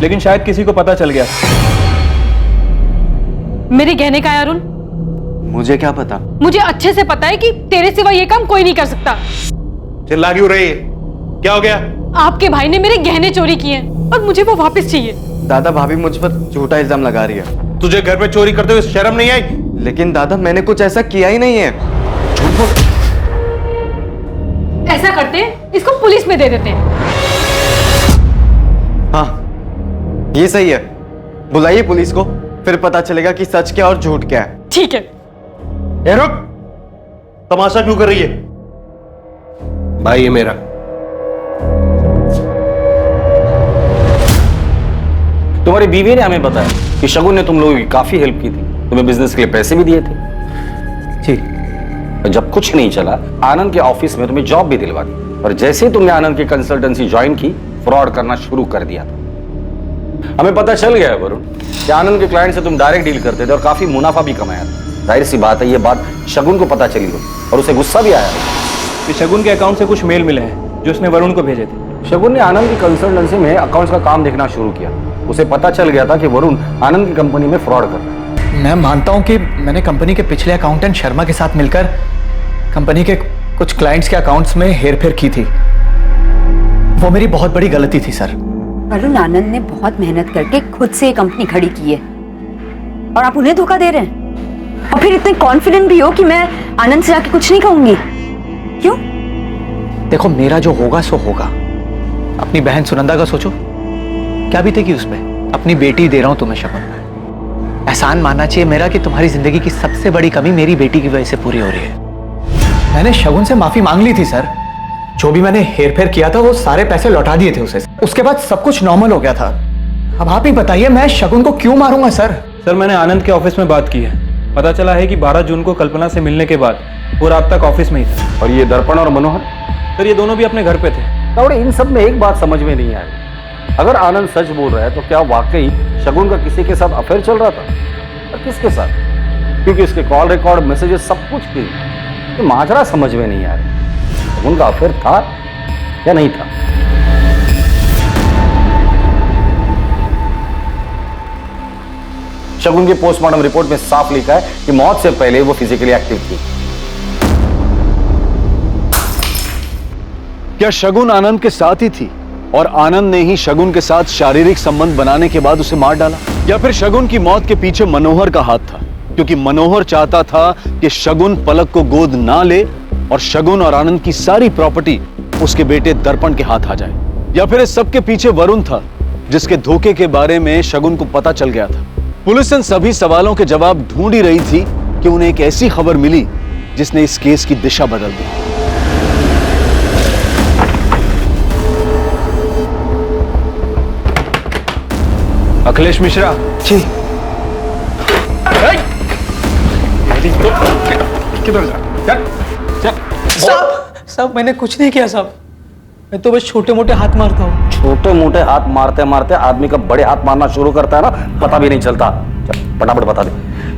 लेकिन शायद किसी को पता चल गया। मेरे गहने का है अरुण? मुझे क्या पता? मुझे अच्छे से पता है कि तेरे सिवा ये काम कोई नहीं कर सकता। चिल्ला क्यों रही है? क्या हो गया? आपके भाई ने मेरे गहने चोरी किए हैं और मुझे वो वापस चाहिए। दादा, भाभी मुझ पर झूठा इल्जाम लगा रही है। तुझे घर पे चोरी करते हुए शर्म नहीं आई? लेकिन दादा, मैंने कुछ ऐसा किया ही नहीं है। ऐसा करते हैं, इसको पुलिस में दे देते हैं। हाँ, ये सही है। बुलाइए पुलिस को, फिर पता चलेगा कि सच क्या और झूठ क्या है। ठीक है। रुक, तमाशा क्यों कर रही है? भाई ये मेरा। तुम्हारी बीवी ने हमें बताया कि शगुन ने तुम लोगों की काफी हेल्प की थी, तुम्हें बिजनेस के लिए पैसे भी दिए थे। जी। जब कुछ नहीं चला, आनंद के ऑफिस में तुम्हें जॉब भी दिलवा दी और जैसे ही तुमने आनंद की कंसल्टेंसी ज्वाइन की, फ्रॉड करना शुरू कर दिया था। हमें पता चल गया है वरुण कि आनंद के क्लाइंट से तुम डायरेक्ट डील करते थे और काफी मुनाफा भी कमाया था। जाहिर सी बात है, ये बात शगुन को पता चली हो और उसे गुस्सा भी आया कि शगुन के अकाउंट से कुछ मेल मिले हैं जो उसने वरुण को भेजे थे। शगुन ने आनंद की कंसल्टेंसी में अकाउंट्स का काम देखना शुरू किया। उसे पता चल गया था कि वरुण आनंद की कंपनी में फ्रॉड कर रहा है। मैं मानता हूं कि मैंने कंपनी के पिछले अकाउंटेंट शर्मा के साथ मिलकर कंपनी के कुछ क्लाइंट्स के अकाउंट्स में हेरफेर की थी। वो मेरी बहुत बड़ी गलती थी सर। वरुण आनंद ने बहुत मेहनत करके खुद से कंपनी खड़ी की है और आप उन्हें धोखा दे रहे हैं और फिर इतने कॉन्फिडेंट भी हो कि मैं आनंद से जाके कुछ नहीं कहूंगी। क्यों? देखो, मेरा जो होगा सो होगा। अपनी बहन सुनंदा का सोचो, क्या बीतेगी उस पर। अपनी बेटी दे रहा हूं तुम्हें शगुन। एहसान मानना चाहिए मेरा कि तुम्हारी जिंदगी की सबसे बड़ी कमी मेरी बेटी की वजह से पूरी हो रही है। मैंने शगुन से माफी मांग ली थी सर। जो भी मैंने हेरफेर किया था वो सारे पैसे लौटा दिए थे उसे। उसके बाद सब कुछ नॉर्मल हो गया था। अब आप ही बताइए, मैं शगुन को क्यों मारूंगा सर? सर, मैंने आनंद के ऑफिस में बात की है। पता चला है कि 12 जून को कल्पना से मिलने के बाद वो रात तक ऑफिस में ही था। और ये दर्पण और मनोहर? सर, ये दोनों भी अपने घर पे थे। तावड़े, इन सब में एक बात समझ में नहीं आई। अगर आनंद सच बोल रहा है तो क्या वाकई शगुन का किसी के साथ अफेयर चल रहा था? और किसके साथ? क्योंकि उसके कॉल रिकॉर्ड, मैसेजेस सब कुछ थी। तो माजरा समझ में नहीं आ रही। शगुन का अफेयर था या नहीं था? शगुन की पोस्टमार्टम रिपोर्ट में साफ लिखा है कि मौत से पहले वो फिजिकली एक्टिव थी। क्या शगुन आनंद के साथ ही थी और आनंद ने ही शगुन के साथ शारीरिक संबंध बनाने के बाद उसे मार डाला? या फिर शगुन की मौत के पीछे मनोहर का हाथ था, क्योंकि मनोहर चाहता था कि शगुन पलक को गोद ना ले और शगुन और आनंद की सारी प्रॉपर्टी उसके बेटे दर्पण के हाथ आ जाए? या फिर इस सबके पीछे वरुण था, जिसके धोखे के बारे में शगुन को पता चल गया था? पुलिस इन सभी सवालों के जवाब ढूंढ ही रही थी कि उन्हें एक ऐसी खबर मिली जिसने इस केस की दिशा बदल दी। अखिलेश मिश्रा जी। किधर जा? साहब मैंने कुछ नहीं किया साहब, मैं तो बस छोटे मोटे हाथ मारता हूँ। छोटे मोटे हाथ मारते मारते आदमी का बड़े हाथ मारना शुरू करता है ना, पता भी नहीं चलता। फटाफट बता दे,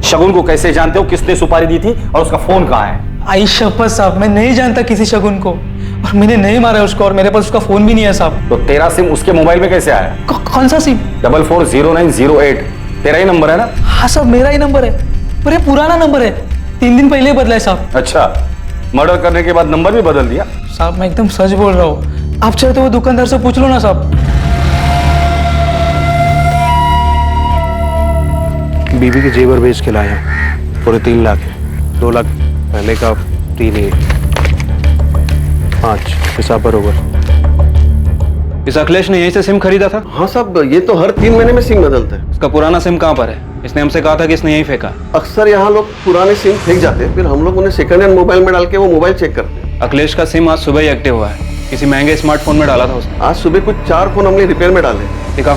शगुन को कैसे जानते हो? किसने सुपारी दी थी और उसका फोन कहाँ है? आई शपथ साहब, मैं नहीं जानता किसी शगुन को, और मैंने नहीं मारा उसको, और मेरे पास उसका फोन भी नहीं है साहब। तो तेरा सिम उसके मोबाइल में कैसे आया? कौन सा सिम? 440908 तेरा ही नंबर है ना? हाँ साहब, मेरा ही नंबर है, पर ये पुराना नंबर है, 3 दिन पहले बदला है साहब। अच्छा, मर्डर करने के बाद नंबर भी बदल दिया? साहब मैं एकदम सच बोल रहा हूँ, आप चाहे तो वो दुकानदार से पूछ लो ना साहब। बीबी के जेवर बेच के लाया, पूरे 3 लाख है। 2 लाख पहले का, 3 ही 5 हिसाब बरोबर। इस अखिलेश ने यहीं से सिम खरीदा था? हाँ साहब, ये तो हर 3 महीने में सिम बदलता है। इसका पुराना सिम कहाँ पर है? इसने हमसे कहा था कि इसने यहीं फेंका। अक्सर यहाँ लोग पुराने सिम फेंक जाते हैं, फिर हम लोग उन्हें सेकंड हैंड मोबाइल में डाल के वो मोबाइल चेक करते हैं। अखिलेश का सिम आज सुबह ही एक्टिव हुआ है, किसी महंगे स्मार्टफोन में डाला था उसने। आज सुबह कुछ 4 फोन हमने रिपेयर में डाले। दिखाओ।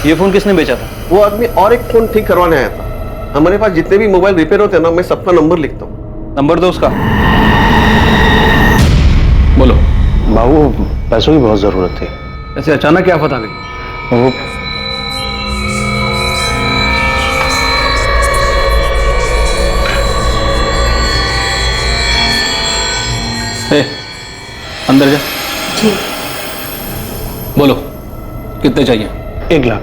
ये फोन किसने बेचा था? वो आदमी और एक फोन ठीक करवाने आया था। हमारे पास जितने भी मोबाइल रिपेयर होते हैं ना, मैं सबका नंबर लिखता हूँ। नंबर दो उसका। बोलो। बाबू, पैसों की बहुत जरूरत थी। ऐसे अचानक क्या आफत आ गई? वो अंदर जा। जी। बोलो, कितने चाहिए? 1 लाख।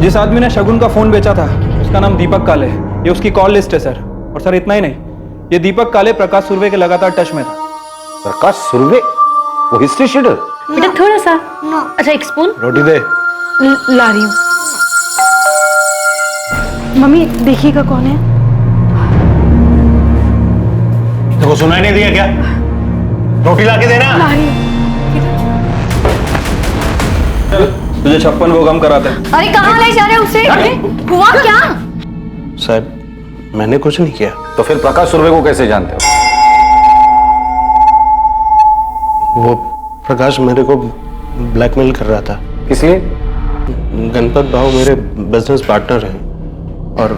जिस आदमी ने शगुन का फोन बेचा था उसका नाम दीपक काले है, ये उसकी कॉल लिस्ट है सर। और सर इतना ही नहीं, ये दीपक काले प्रकाश सुर्वे के लगातार टच में था। प्रकाश सुर्वे? वो हिस्ट्री शीटर? बेटा थोड़ा सा। अच्छा, एक स्पून रोटी दे। ला रही हूँ। मम्मी देखिएगा कौन है। देखो, सुनाई नहीं दिया क्या? रोटी लाके देना। ला रही हूँ। तुझे 56 को कम कराते हैं। अरे कहाँ ले जा रहे हो उसे? हुआ क्या? साहब मैंने कुछ नहीं किया। तो फिर प्रकाश सुर्वे को कैसे जानते हो? वो प्रकाश मेरे को ब्लैकमेल कर रहा था। किस लिए? गणपत भाव मेरे बिजनेस पार्टनर हैं और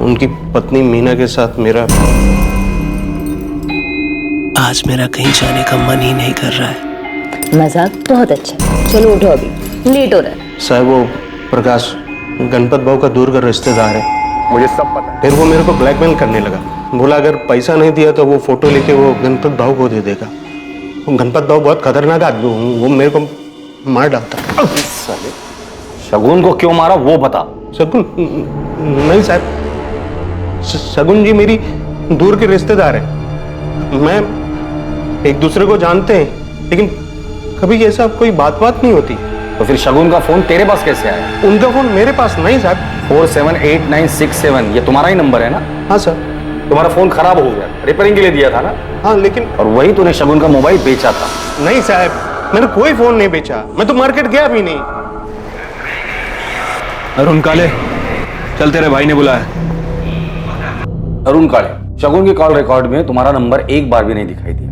उनकी पत्नी मीना के साथ मेरा। आज मेरा कहीं जाने का मन ही नहीं कर रहा है। मजाक बहुत अच्छा, चलो उठो, अभी लेट हो रहा है। साहब वो प्रकाश गणपत भाव का दूर का रिश्तेदार है, मुझे सब पता है। फिर वो मेरे को ब्लैकमेल करने लगा। बोला अगर पैसा नहीं दिया तो वो फोटो लेके वो गणपत भाव को दे देगा। वो गणपत भाव बहुत खतरनाक आदमी, वो मेरे को मार डालता। साले, शगुन को क्यों मारा वो बता। शगुन नहीं साहब, शगुन जी मेरी दूर के रिश्तेदार है। मैं एक दूसरे को जानते हैं, लेकिन कभी ऐसा कोई बात नहीं होती। तो फिर शगुन का फोन तेरे पास कैसे आया? उनका फोन मेरे पास नहीं साहब। 478967 ये तुम्हारा ही नंबर है ना? हाँ सर। तुम्हारा फोन खराब हो गया, रिपेयरिंग के लिए दिया था ना? हाँ लेकिन। और वही तूने शगुन का मोबाइल बेचा था? नहीं साहब, मैंने कोई फोन नहीं बेचा, मैं तो मार्केट गया भी नहीं। अरुण काले, चल तेरे भाई ने बुलाया। अरुण काले, शगुन के कॉल रिकॉर्ड में तुम्हारा नंबर एक बार भी नहीं दिखाई दिया।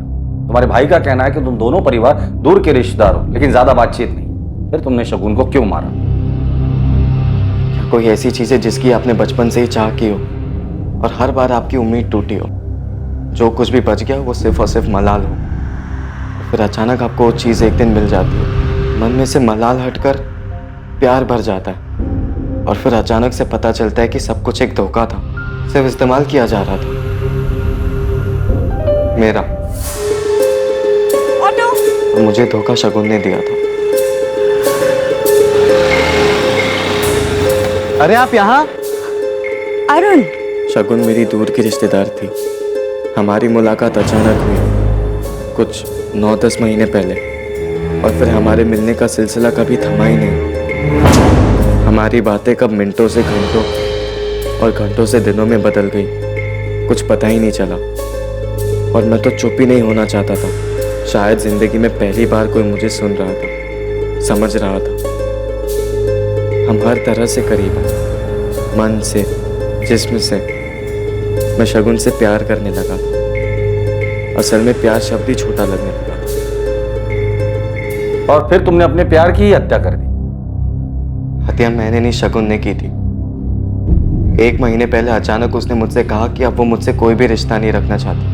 तुम्हारे भाई का कहना है कि तुम दोनों परिवार दूर के रिश्तेदार हो, लेकिन ज्यादा बातचीत नहीं। फिर तुमने शगुन को क्यों मारा? क्या कोई ऐसी चीज है जिसकी आपने बचपन से ही चाह की हो और हर बार आपकी उम्मीद टूटी हो? जो कुछ भी बच गया वो सिर्फ और सिर्फ मलाल हो, फिर अचानक आपको वो चीज़ एक दिन मिल जाती है, मन में से मलाल हटकर प्यार भर जाता है, और फिर अचानक से पता चलता है कि सब कुछ एक धोखा था, सिर्फ इस्तेमाल किया जा रहा था। मेरा। ऑटो। मुझे धोखा शगुन ने दिया था। अरे आप यहाँ? अरुण। शगुन मेरी दूर की रिश्तेदार थी। हमारी मुलाकात अचानक हुई, कुछ 9-10 महीने पहले, और फिर हमारे मिलने का सिलसिला कभी थमा ही नहीं। हमारी बातें कब मिनटों से घंटों और घंटों से दिनों में बदल गई, कुछ पता ही नहीं चला। और मैं तो चुप ही नहीं होना चाहता था। शायद जिंदगी में पहली बार कोई मुझे सुन रहा था, समझ रहा था। हम हर तरह से करीब हैं, मन से, जिस्म से। मैं शगुन से प्यार करने लगा था। असल में प्यार शब्द ही छोटा लगने लगा था। और फिर तुमने अपने प्यार की ही हत्या कर दी। हत्या मैंने नहीं, शगुन ने की थी। 1 महीने पहले अचानक उसने मुझसे कहा कि अब वो मुझसे कोई भी रिश्ता नहीं रखना चाहती,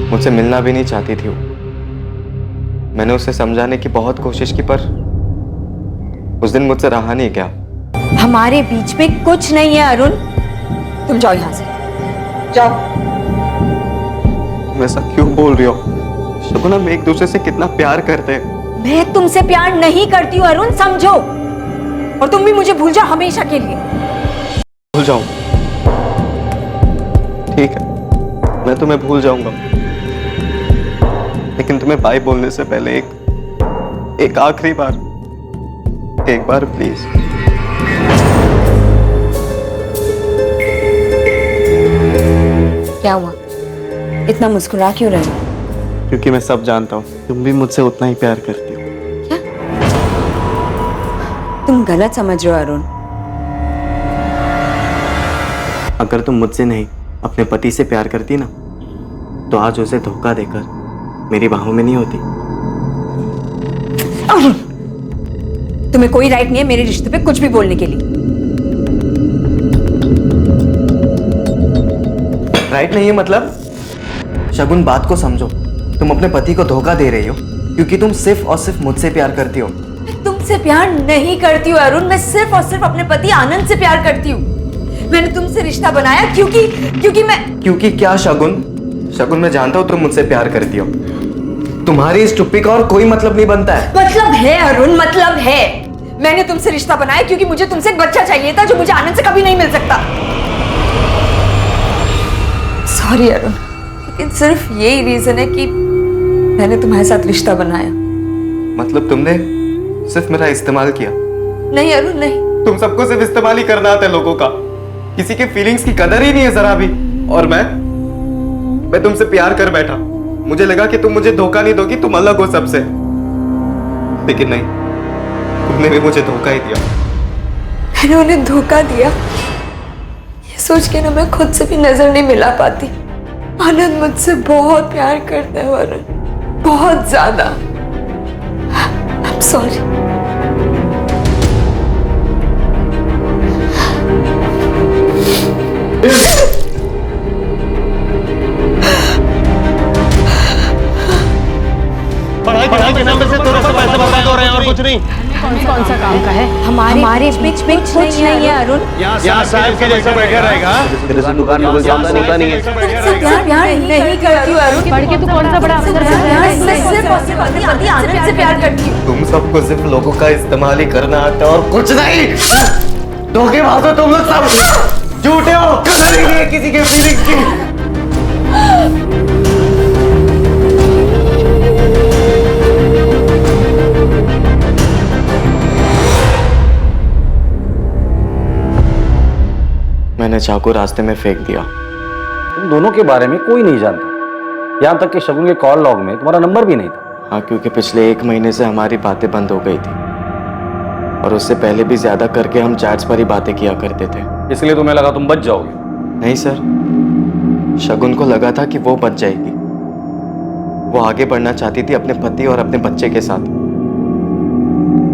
मुझसे मिलना भी नहीं चाहती थी वो। मैंने उसे समझाने की बहुत कोशिश की, पर उस दिन मुझसे रहा नहीं गया। हमारे बीच में कुछ नहीं है अरुण, तुम जाओ यहाँ से, जाओ। तुम ऐसा क्यों बोल रही हो शगुन? हम एक दूसरे से कितना प्यार करते हैं। मैं तुमसे प्यार नहीं करती हूँ अरुण, समझो। और तुम भी मुझे भूल जाओ हमेशा के लिए। भूल जाऊं? ठीक है, मैं तुम्हें भूल जाऊंगा, लेकिन तुम्हें बाय बोलने से पहले एक आखिरी बार, एक बार प्लीज। क्या हुआ? इतना मुस्कुरा क्यों रहे हो? क्योंकि मैं सब जानता हूँ, तुम भी मुझसे उतना ही प्यार करती हो। तुम गलत समझ रहे हो अरुण। अगर तुम मुझसे नहीं अपने पति से प्यार करती ना, तो आज उसे धोखा देकर मेरी बाहों में नहीं होती। अरुण, तुम्हें कोई राइट नहीं है मेरे रिश्ते पे कुछ भी बोलने के लिए। राइट नहीं है मतलब? शगुन, बात को समझो। तुम अपने पति को धोखा दे रही हो क्योंकि तुम सिर्फ और सिर्फ मुझसे प्यार करती हो। तुमसे प्यार नहीं करती हूँ अरुण, मैं सिर्फ और सिर्फ अपने पति आनंद से प्यार करती हूँ। मैंने तुमसे रिश्ता बनाया क्योंकि क्या शगुन? शगुन, मैं जानता हूँ तुम मुझसे प्यार करती हो। तुम्हारी इस चुप्पी का और कोई मतलब नहीं बनता है। मतलब है अरुण, मतलब है। मैंने तुमसे रिश्ता बनाया क्योंकि मुझे तुमसे एक बच्चा चाहिए था जो मुझे आनंद से कभी नहीं मिल सकता। सॉरी अरुण, लेकिन सिर्फ यही रीजन है कि मैंने तुम्हारे साथ रिश्ता बनाया। मतलब तुमने सिर्फ मेरा इस्तेमाल किया? नहीं अरुण, नहीं। तुम सबको सिर्फ इस्तेमाल ही करना आता है लोगों का। किसी के फीलिंग्स की कदर ही नहीं है जरा भी। और मैं तुमसे प्यार कर बैठा। मुझे लगा कि तुम मुझे धोखा नहीं दोगी, तुम अलग हो सबसे। लेकिन नहीं, तुमने भी मुझे धोखा ही दिया। मैंने उन्हें धोखा दिया ये सोच के ना मैं खुद से भी नजर नहीं मिला पाती। आनंद मुझसे बहुत प्यार करता है अरुण, बहुत ज्यादा। I'm sorry. पढ़ाई के नाम पे से थोड़ा सा पैसे बर्बाद हो रहे हैं और कुछ नहीं। कौन सा काम का है? हमारे बीच में कुछ नहीं है अरुण। यहाँ साहब के जैसा बैठा रहेगा। तेरे से दुकान में कोई काम होता नहीं है। प्यार नहीं करती हूँ अरुण। पढ़ के तू कौन सा बड़ा अफसर है? सिर्फ और सिर्फ पति आनंद से प्यार करती हूँ। तुम सबको सिर्फ लोगों का इस्तेमाल ही करना आता है और कुछ नहीं। धोखेबाज हो तुम लोग सब, झूठे हो, कदर ही नहीं है किसी के फीलिंग्स की। मैंने चाकू रास्ते में फेंक दिया। तुम दोनों के बारे में कोई नहीं जानता, यहाँ तक कि शगुन के कॉल लॉग में तुम्हारा नंबर भी नहीं था। हाँ, क्योंकि पिछले 1 महीने से हमारी बातें बंद हो गई थी और उससे पहले भी ज्यादा करके हम चैट्स पर ही बातें किया करते थे। इसलिए तुम्हें लगा तुम बच जाओगे? नहीं सर, शगुन को लगा था कि वो बच जाएगी। वो आगे बढ़ना चाहती थी अपने पति और अपने बच्चे के साथ,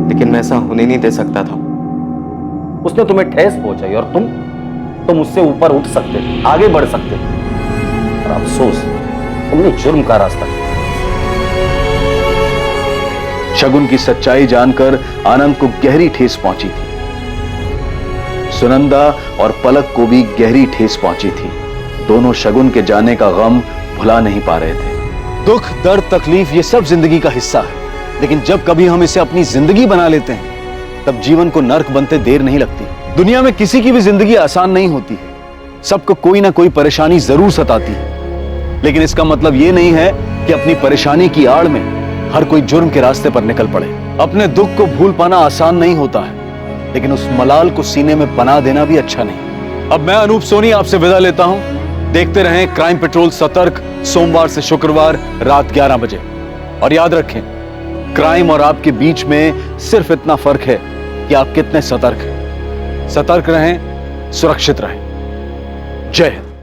लेकिन मैं ऐसा होने नहीं दे सकता था। उसने तुम्हें ठेस पहुंचाई और तुम उससे ऊपर उठ सकते थे, आगे बढ़ सकते थे, और अफसोस तुमने जुर्म का रास्ता किया। शगुन की सच्चाई जानकर आनंद को गहरी ठेस पहुंची थी। सुनंदा और पलक को भी गहरी ठेस पहुंची थी। दोनों शगुन के जाने का गम भुला नहीं पा रहे थे। दुख, दर्द, तकलीफ ये सब जिंदगी का हिस्सा है, लेकिन जब कभी हम इसे अपनी जिंदगी बना लेते हैं तब जीवन को नर्क बनते देर नहीं लगती। दुनिया में किसी की भी जिंदगी आसान नहीं होती है, सबको कोई ना कोई परेशानी जरूर सताती है, लेकिन इसका मतलब ये नहीं है कि अपनी परेशानी की आड़ में हर कोई जुर्म के रास्ते पर निकल पड़े। अपने दुख को भूल पाना आसान नहीं होता है, लेकिन उस मलाल को सीने में बना देना भी अच्छा नहीं। अब मैं अनूप सोनी आपसे विदा लेता हूं। देखते रहें क्राइम पेट्रोल सतर्क, सोमवार से शुक्रवार रात 11 बजे। और याद रखें, क्राइम और आपके बीच में सिर्फ इतना फर्क है कि आप कितने सतर्क हैं। सतर्क रहें, सुरक्षित रहें। जय हिंद।